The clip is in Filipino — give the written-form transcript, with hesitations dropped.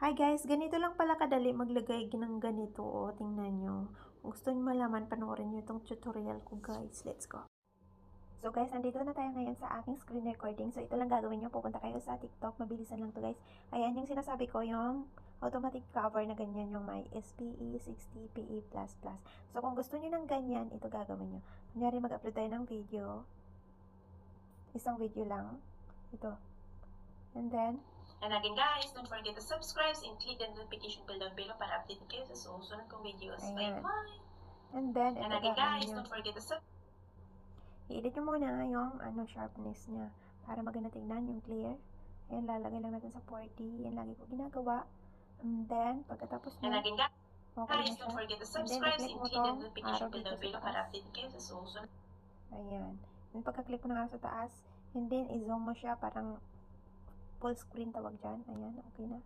Hi guys, ganito lang pala kadali maglagay ng ganito, o tingnan nyo. Kung gusto nyo malaman, panoorin nyo itong tutorial ko guys. Let's go. So guys, nandito na tayo ngayon sa aking screen recording. So ito lang gagawin nyo, pupunta kayo sa TikTok, mabilisan lang to guys. Ayan yung sinasabi ko, yung automatic cover na ganyan, yung may SPE 60 PE++. So kung gusto nyo ng ganyan, ito gagawin nyo. Kunyari mag-upload tayo ng video, isang video lang, ito. And again guys, don't forget to subscribe and click the notification bell down below para update kayo sa susunod kong videos. Bye bye! And again guys, don't forget to subscribe. I-edit nyo muna yung sharpness niya para maganda tingnan yung clear. Ayan, lalagay lang natin sa 40. Yan lagi ko ginagawa. And then, pagkatapos na, okay guys, don't forget to subscribe and click the notification bell down below para update kayo sa susunod. Ayan. And pagka-click mo na sa taas, and then i-zoom mo siya, parang full screen tawag dyan. Ayan, okay na.